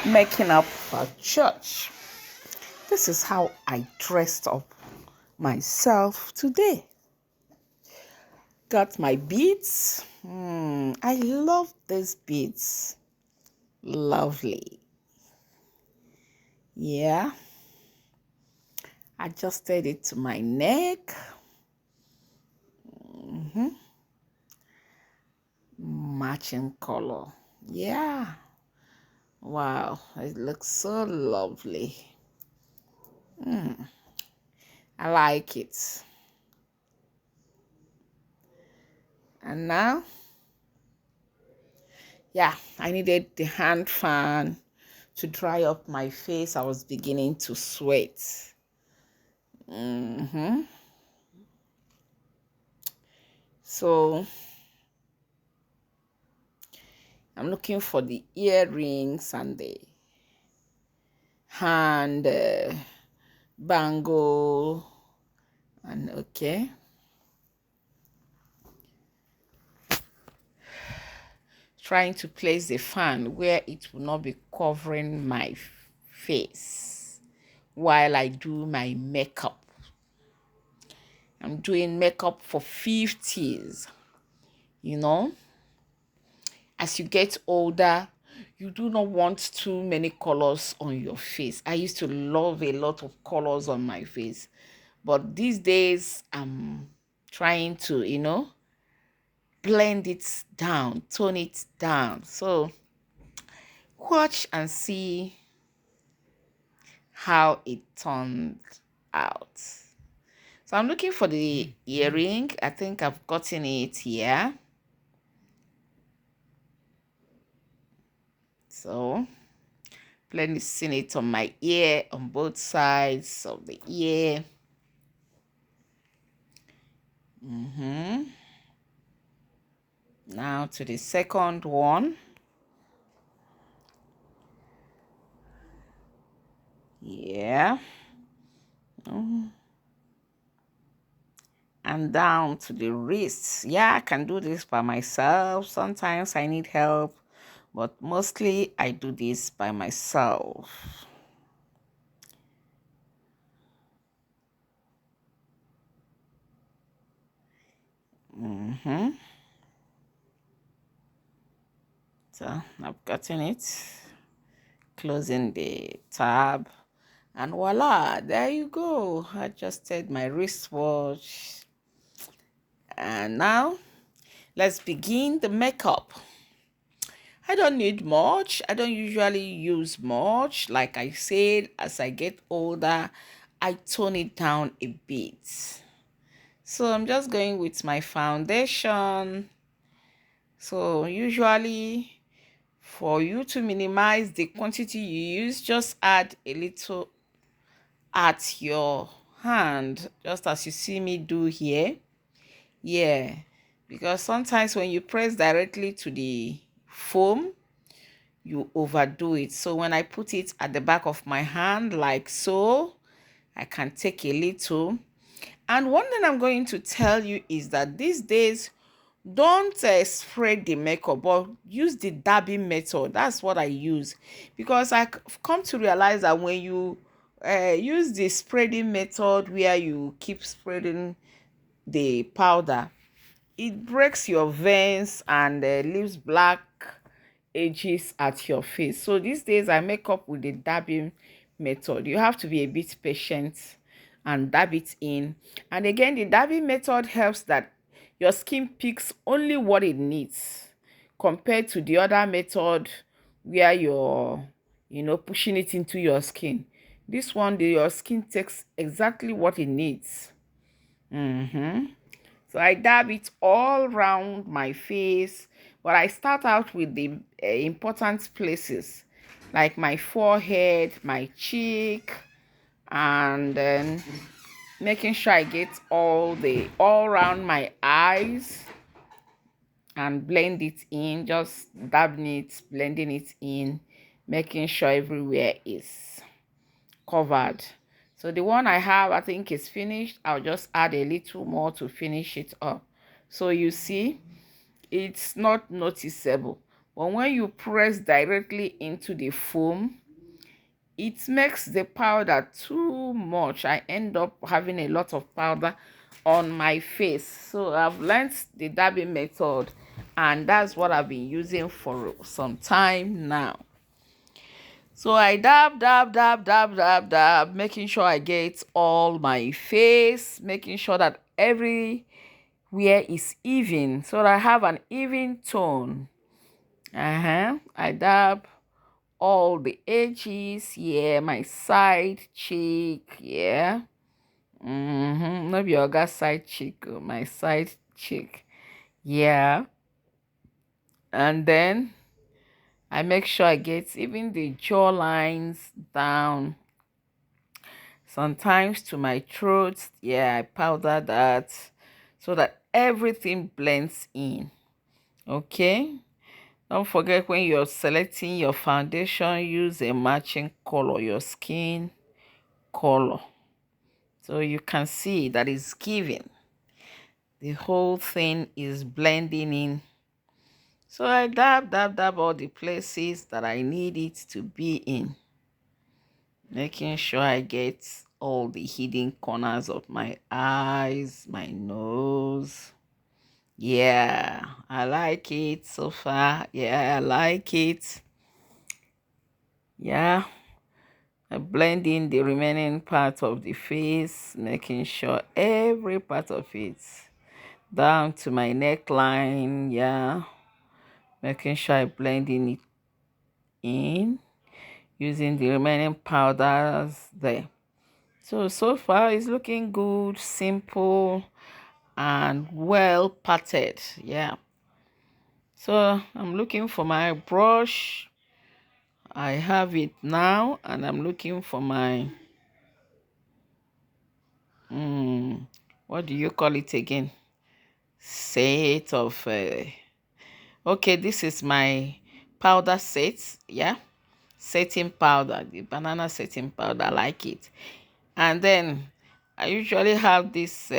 making up for church. This is how I dressed up myself today. Got my beads. I love these beads. Lovely. Yeah. Adjusted it to my neck. Matching color. Yeah. Wow. It looks so lovely. I like it. And now, yeah, I needed the hand fan to dry up my face. I was beginning to sweat. So I'm looking for the earrings and the hand bangle. And okay. Trying to place the fan where it will not be covering my face while I do my makeup. I'm doing makeup for 50s. You know, as you get older, you do not want too many colors on your face. I used to love a lot of colors on my face, but these days I'm trying to, blend it down, tone it down. So watch and see how it turned out. So I'm looking for the earring. I think I've gotten it here. So placing it on my ear, on both sides of the ear. Now to the second one. Yeah. And down to the wrists. Yeah, I can do this by myself. Sometimes I need help, but mostly I do this by myself. So I've gotten it. Closing the tab. And voila, there you go. I adjusted my wristwatch. And now, let's begin the makeup. I don't need much. I don't usually use much. Like I said, as I get older, I tone it down a bit. So I'm just going with my foundation. So usually, for you to minimize the quantity you use, just add a little at your hand, just as you see me do here. Yeah, because sometimes when you press directly to the foam, you overdo it. So when I put it at the back of my hand like so, I can take a little. And one thing I'm going to tell you is that these days, don't spread the makeup, but use the dabbing method. That's what I use, because I've come to realize that when you use the spreading method where you keep spreading the powder, it breaks your veins and leaves black edges at your face. So these days I make up with the dabbing method. You have to be a bit patient and dab it in. And again, the dabbing method helps that your skin picks only what it needs, compared to the other method where you're, pushing it into your skin. This one, your skin takes exactly what it needs. So I dab it all around my face, but I start out with the important places, like my forehead, my cheek, and then making sure I get all around my eyes and blend it in, just dabbing it, blending it in, making sure everywhere is covered. So the one I have, I think, is finished. I'll just add a little more to finish it up. So you see, it's not noticeable, But when you press directly into the foam, it makes the powder too much. I end up having a lot of powder on my face. So I've learned the dabbing method, and that's what I've been using for some time now. So I dab, dab, dab, dab, dab, dab, making sure I get all my face, making sure that everywhere is even, so that I have an even tone. I dab all the edges, yeah, my side cheek, yeah. Not your other side cheek, my side cheek, yeah. And then I make sure I get even the jaw lines down. Sometimes to my throat, yeah, I powder that so that everything blends in. Okay. Don't forget, when you're selecting your foundation, use a matching color, your skin color. So you can see that it's giving. The whole thing is blending in. So I dab, dab, dab all the places that I need it to be in. Making sure I get all the hidden corners of my eyes, my nose. Yeah, I like it so far. Yeah, I like it. Yeah, I blend in the remaining part of the face, making sure every part of it down to my neckline. Yeah, making sure I blend it in using the remaining powders there. So far it's looking good, simple, and well patted. Yeah. So I'm looking for my brush. I have it now, and I'm looking for my what do you call it again? Set of okay, this is my powder set. Yeah, setting powder, the banana setting powder. I like it. And then I usually have this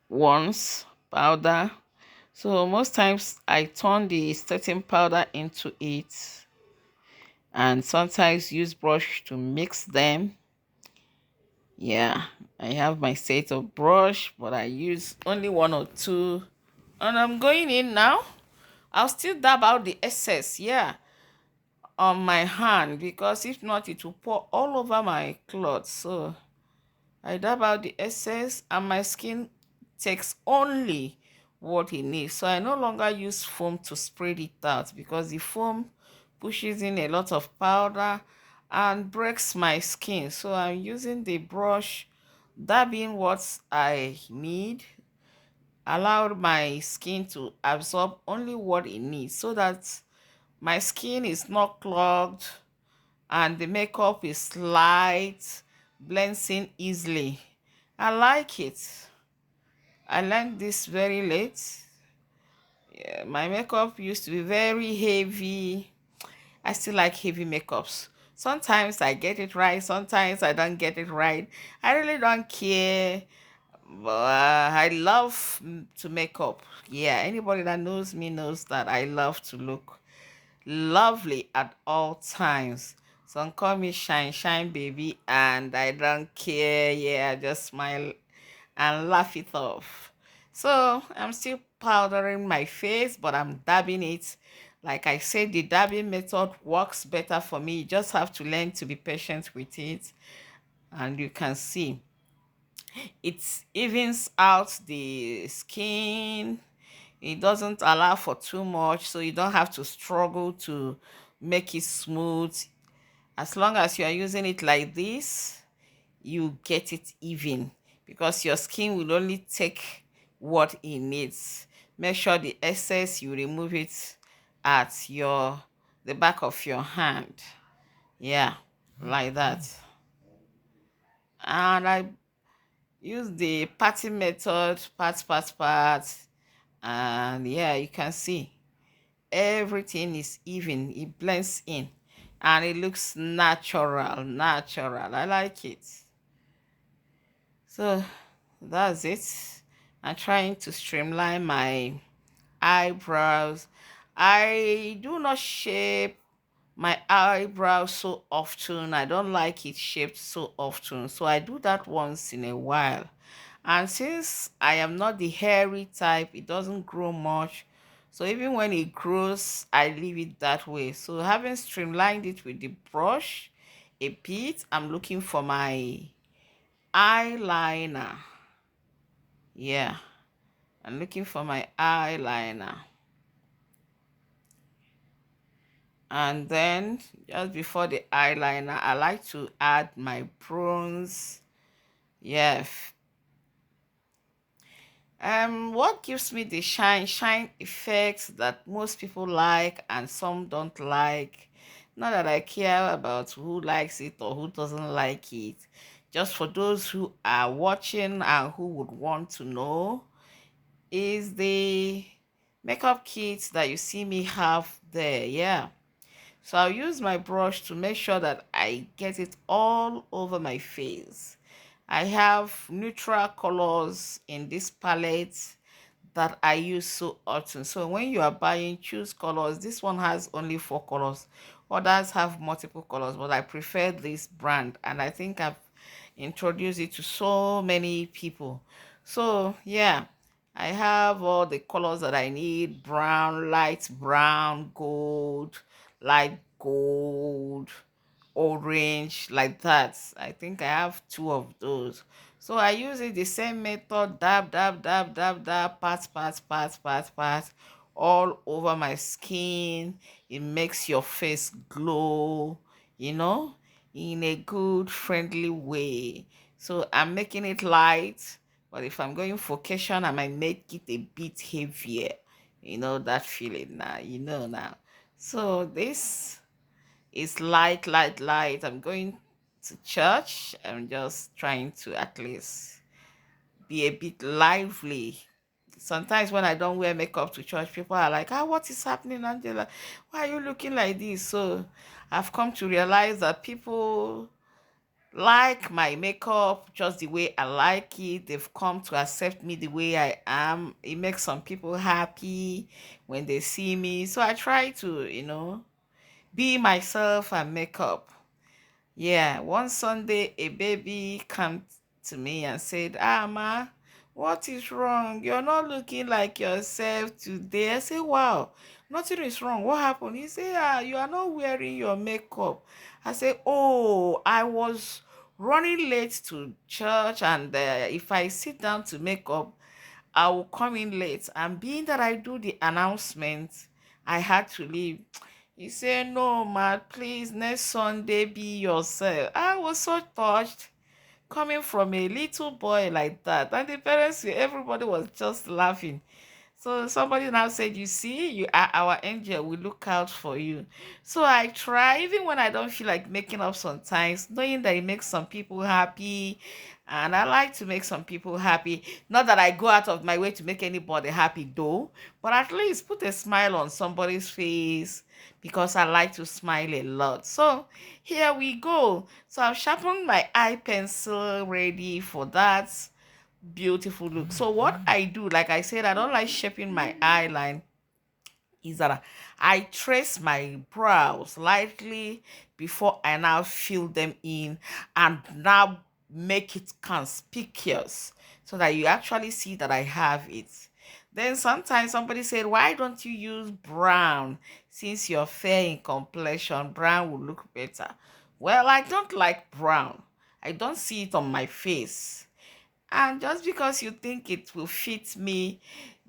once powder. So most times I turn the setting powder into it, and sometimes use brush to mix them. Yeah, I have my set of brush, but I use only one or two. And I'm going in now. I'll still dab out the excess, yeah, on my hand, because if not, it will pour all over my cloth. So I dab out the excess, and my skin takes only what it needs. So I no longer use foam to spread it out, because the foam pushes in a lot of powder and breaks my skin. So I'm using the brush, dabbing what I need, allow my skin to absorb only what it needs, so that my skin is not clogged and the makeup is light, blends in easily. I like it. I learned this very late. Yeah, my makeup used to be very heavy. I still like heavy makeups. Sometimes I get it right, sometimes I don't get it right. I really don't care. But I love to make up. Yeah, anybody that knows me knows that I love to look lovely at all times. Some call me Shine Shine Baby, and I don't care. Yeah, I just smile and laugh it off. So I'm still powdering my face, but I'm dabbing it. Like I said, the dabbing method works better for me. You just have to learn to be patient with it, and you can see it evens out the skin. It doesn't allow for too much, so you don't have to struggle to make it smooth. As long as you are using it like this, you get it even, because your skin will only take what it needs. Make sure the excess you remove it at the back of your hand. Yeah, like that. And I use the parting method, part, and yeah, you can see everything is even, it blends in, and it looks natural. I like it. So that's it. I'm trying to streamline my eyebrows. I do not shape my eyebrows so often. I don't like it shaped so often. So I do that once in a while. And since I am not the hairy type, it doesn't grow much. So even when it grows, I leave it that way. So having streamlined it with the brush a bit, I'm looking for my eyeliner. Yeah, I'm looking for my eyeliner. And then just before the eyeliner, I like to add my bronze. Yeah. What gives me the shine effect that most people like and some don't like? Not that I care about who likes it or who doesn't like it. Just for those who are watching and who would want to know, is the makeup kit that you see me have there. Yeah. So I'll use my brush to make sure that I get it all over my face. I have neutral colors in this palette that I use so often. So when you are buying, choose colors. This one has only 4 colors. Others have multiple colors, but I prefer this brand, and I think I've introduced it to so many people. So yeah, I have all the colors that I need: brown, light brown, gold, light gold, orange, like that. I think I have 2 of those. So I use it the same method: dab, dab, dab, dab, dab, pat, pat, pat, pat, pat, all over my skin. It makes your face glow, you know, in a good, friendly way. So I'm making it light, but if I'm going for occasion, I might make it a bit heavier. You know that feeling now, now. So this is light, light, light. I'm going to church. I'm just trying to at least be a bit lively. Sometimes when I don't wear makeup to church, people are like, ah, what is happening, Angela? Why are you looking like this? So I've come to realize that people like my makeup just the way I like it. They've come to accept me the way I am. It makes some people happy when they see me. So I try to, be myself and make up. Yeah, one Sunday a baby came to me and said, "Ah, ma, what is wrong? You're not looking like yourself today." I said, "Wow, nothing is wrong. What happened?" He said, "Ah, you are not wearing your makeup." I said, "Oh, I was running late to church, and if I sit down to make up, I will come in late. And being that I do the announcement, I had to leave." He said, "No, man, please, next Sunday be yourself." I was so touched coming from a little boy like that. And the parents, everybody was just laughing. So somebody now said, "You see, you are our angel. We look out for you." So I try, even when I don't feel like making up sometimes, knowing that it makes some people happy. And I like to make some people happy. Not that I go out of my way to make anybody happy, though, but at least put a smile on somebody's face because I like to smile a lot. So here we go. So I've sharpened my eye pencil ready for that beautiful look. So what I do, like I said, I don't like shaping my eyeline, is that I trace my brows lightly before I now fill them in and now make it conspicuous so that you actually see that I have it. Then sometimes somebody said, "Why don't you use brown? Since you're fair in complexion, brown will look better." Well, I don't like brown. I don't see it on my face. And just because you think it will fit me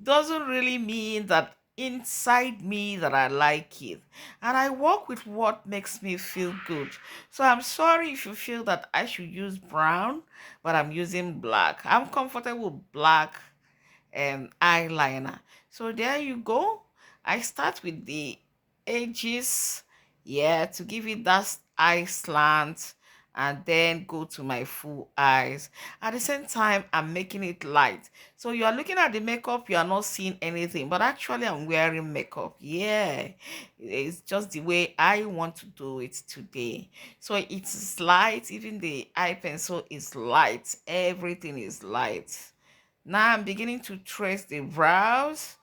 doesn't really mean that inside me that I like it. And I work with what makes me feel good. So I'm sorry if you feel that I should use brown, but I'm using black. I'm comfortable with black eyeliner. So there you go. I start with the edges, yeah, to give it that eye slant, and then go to my full eyes. At the same time, I'm making it light. So you are looking at the makeup, you are not seeing anything, but actually I'm wearing makeup. Yeah, it's just the way I want to do it today. So it's light, even the eye pencil is light, everything is light. Now I'm beginning to trace the brows.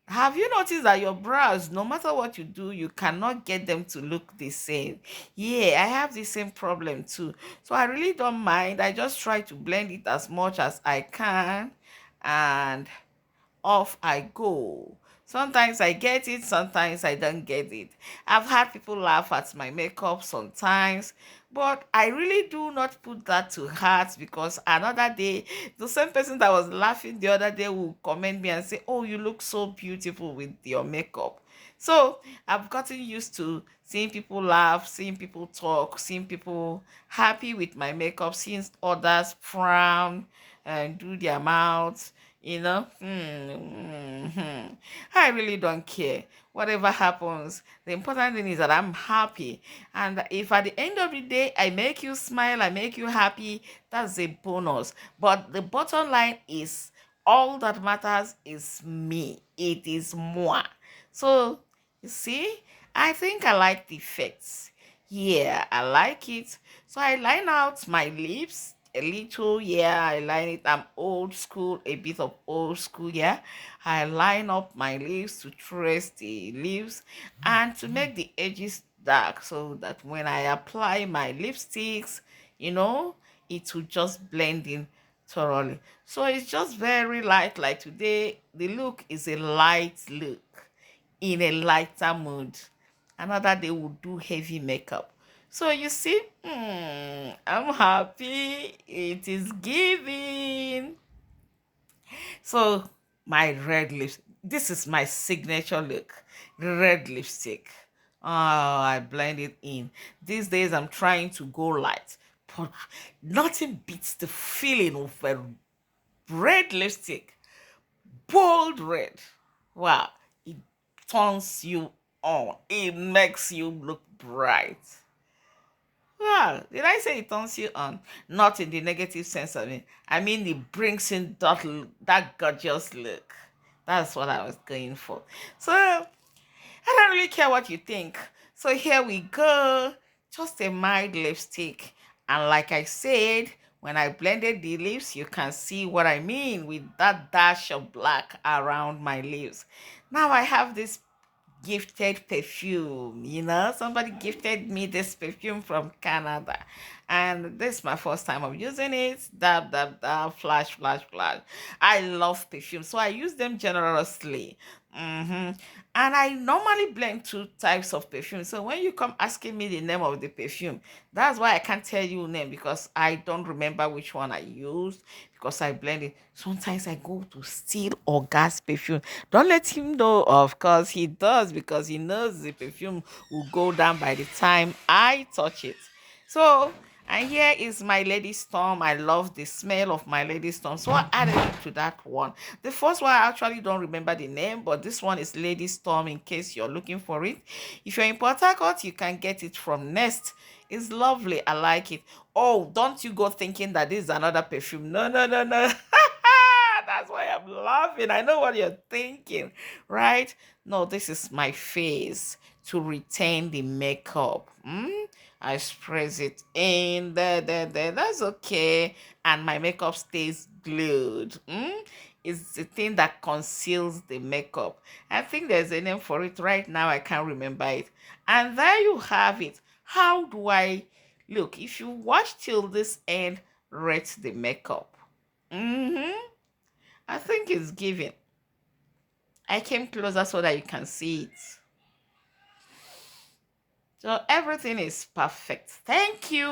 Have you noticed that your brows, no matter what you do, you cannot get them to look the same? Yeah, I have the same problem too. So I really don't mind. I just try to blend it as much as I can, and off I go. Sometimes I get it, sometimes I don't get it. I've had people laugh at my makeup sometimes, but I really do not put that to heart, because another day, the same person that was laughing the other day will comment me and say, "Oh, you look so beautiful with your makeup." So I've gotten used to seeing people laugh, seeing people talk, seeing people happy with my makeup, seeing others frown and do their mouths, you know. I really don't care. Whatever happens, the important thing is that I'm happy. And if at the end of the day I make you smile, I make you happy, that's a bonus. But the bottom line is, all that matters is me. It is moi. So, you see, I think I like the effects. Yeah, I like it. So I line out my lips a little. Yeah, I line it. I'm old school, a bit of old school. Yeah, I line up my lips to trace the lips and to make the edges dark, so that when I apply my lipsticks, you know, it will just blend in thoroughly. So it's just very light. Like today, the look is a light look in a lighter mood. Another day we'll do heavy makeup. So you see, I'm happy. It is giving. So my red lips. This is my signature look. Red lipstick. Oh, I blend it in. These days I'm trying to go light, but nothing beats the feeling of a red lipstick, bold red. Wow, it turns you on. It makes you look bright. Wow, did I say it turns you on? Not in the negative sense of it. I mean, it brings in that gorgeous look. That's what I was going for. So I don't really care what you think. So here we go. Just a mild lipstick. And like I said, when I blended the lips, you can see what I mean with that dash of black around my lips. Now I have this gifted perfume. Somebody gifted me this perfume from Canada, and this is my first time of using it. Dab, dab, dab, flash, flash, flash. I love perfume, so I use them generously. And I normally blend two types of perfume. So when you come asking me the name of the perfume, that's why I can't tell you name, because I don't remember which one I used, because I blend it. Sometimes I go to steal or gas perfume. Don't let him know, of course he does, because he knows the perfume will go down by the time I touch it. So, and here is my Lady Storm. I love the smell of my Lady Storm. So I added it to that one. The first one, I actually don't remember the name, but this one is Lady Storm in case you're looking for it. If you're in Port Harcourt, you can get it from Nest. It's lovely. I like it. Oh, don't you go thinking that this is another perfume. No, no, no, no. That's why I'm laughing. I know what you're thinking, right? No, this is my face to retain the makeup. I press it in there. That's okay. And my makeup stays glued. It's the thing that conceals the makeup. I think there's a name for it right now. I can't remember it. And there you have it. How do I look? If you watch till this end, rate the makeup. Mm-hmm. I think it's giving. I came closer so that you can see it. So everything is perfect. Thank you.